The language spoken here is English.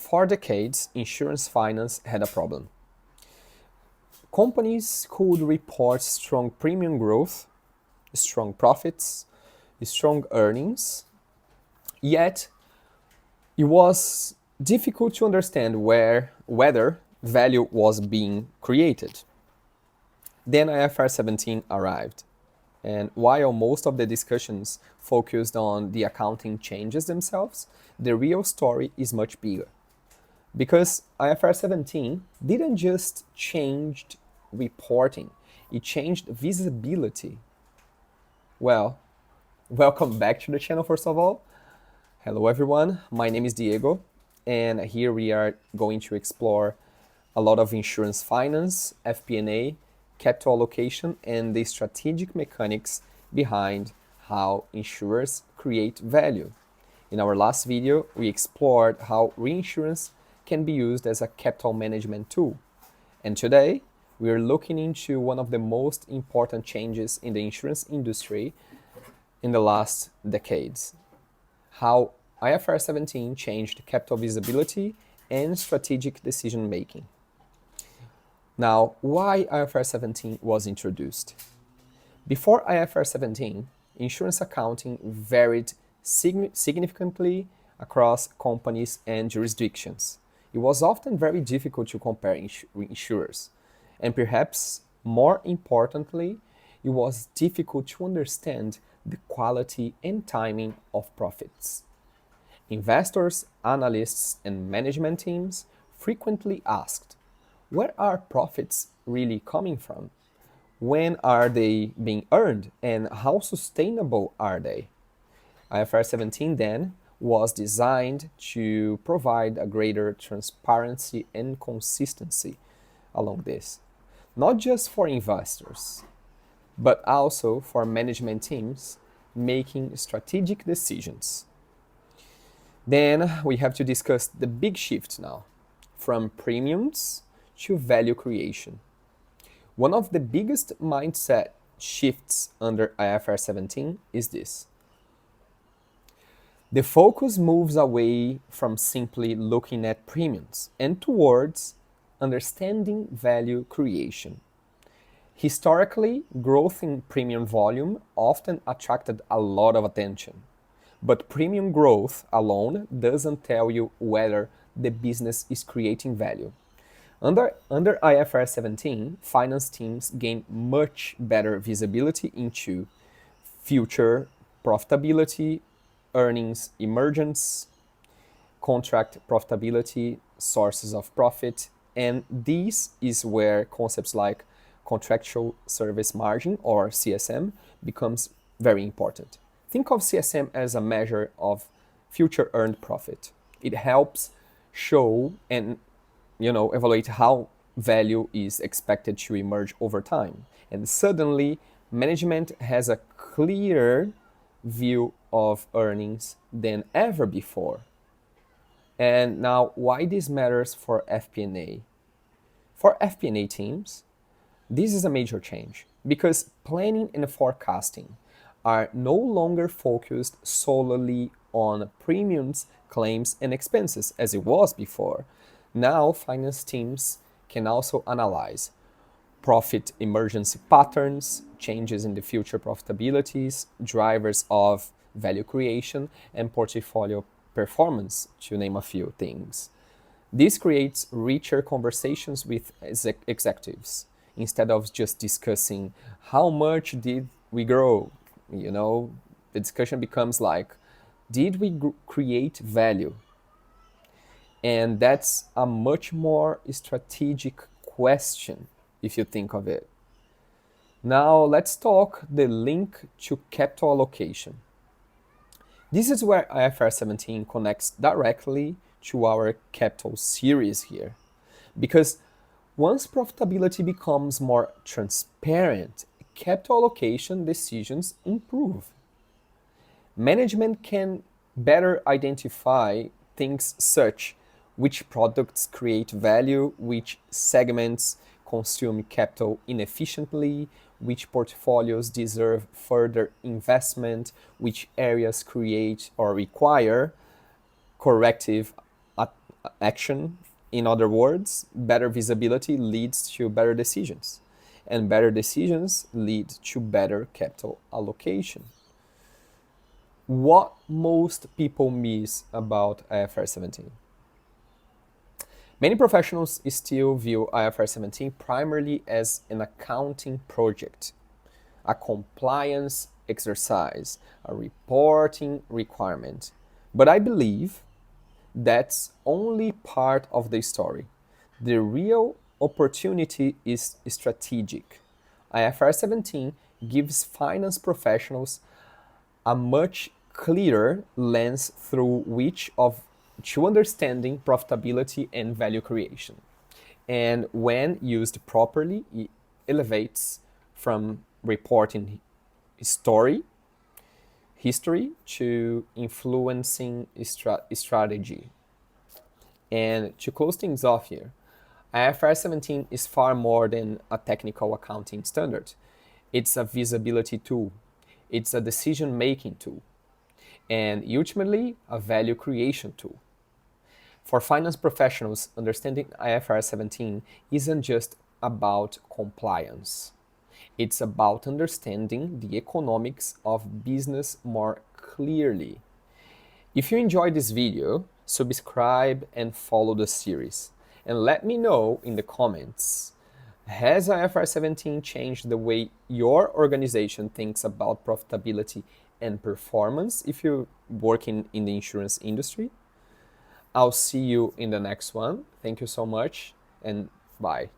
For decades, insurance finance had a problem. Companies could report strong premium growth, strong profits, strong earnings, yet it was difficult to understand whether value was being created. Then IFRS 17 arrived, and while most of the discussions focused on the accounting changes themselves, the real story is much bigger. Because IFRS 17 didn't just change reporting, it changed visibility. Well, welcome back to the channel first of all. Hello everyone, my name is Diego, and here we are going to explore a lot of insurance finance, FP&A, capital allocation, and the strategic mechanics behind how insurers create value. In our last video, we explored how reinsurance can be used as a capital management tool. And today, we are looking into one of the most important changes in the insurance industry in the last decades. How IFRS 17 changed capital visibility and strategic decision making. Now, why IFRS 17 was introduced? Before IFRS 17, insurance accounting varied significantly across companies and jurisdictions. It was often very difficult to compare insurers, and perhaps more importantly, it was difficult to understand the quality and timing of profits. Investors, analysts, and management teams frequently asked, where are profits really coming from? When are they being earned, and how sustainable are they? IFRS 17 then was designed to provide a greater transparency and consistency along this, not just for investors, but also for management teams making strategic decisions. Then we have to discuss the big shift now, from premiums to value creation. One of the biggest mindset shifts under IFRS 17 is this. The focus moves away from simply looking at premiums and towards understanding value creation. Historically, growth in premium volume often attracted a lot of attention, but premium growth alone doesn't tell you whether the business is creating value. Under IFRS 17, finance teams gain much better visibility into future profitability, earnings emergence, contract profitability, sources of profit, and this is where concepts like Contractual Service Margin, or CSM, becomes very important. Think of CSM as a measure of future earned profit. It helps show and evaluate how value is expected to emerge over time. And suddenly, management has a clearer view of earnings than ever before. And now, why this matters for FP&A? For FP&A teams, this is a major change because planning and forecasting are no longer focused solely on premiums, claims, and expenses as it was before. Now, finance teams can also analyze profit emergency patterns, changes in the future profitabilities, drivers of value creation, and portfolio performance, to name a few things. This creates richer conversations with executives instead of just discussing how much did we grow. The discussion becomes like, did we create value? And that's a much more strategic question if you think of it. Now let's talk the link to capital allocation. This is where IFRS 17 connects directly to our capital series here. Because once profitability becomes more transparent, capital allocation decisions improve. Management can better identify things such which products create value, which segments consume capital inefficiently, which portfolios deserve further investment, which areas create or require corrective action. In other words, better visibility leads to better decisions, and better decisions lead to better capital allocation. What most people miss about IFRS 17? Many professionals still view IFRS 17 primarily as an accounting project, a compliance exercise, a reporting requirement. But I believe that's only part of the story. The real opportunity is strategic. IFRS 17 gives finance professionals a much clearer lens through which of to understanding profitability and value creation. And when used properly, it elevates from reporting history to influencing strategy. And to close things off here, IFRS 17 is far more than a technical accounting standard. It's a visibility tool, it's a decision making tool, and ultimately a value creation tool. For finance professionals, understanding IFRS 17 isn't just about compliance. It's about understanding the economics of business more clearly. If you enjoyed this video, subscribe and follow the series. And let me know in the comments, has IFRS 17 changed the way your organization thinks about profitability and performance if you're working in the insurance industry? I'll see you in the next one. Thank you so much and bye.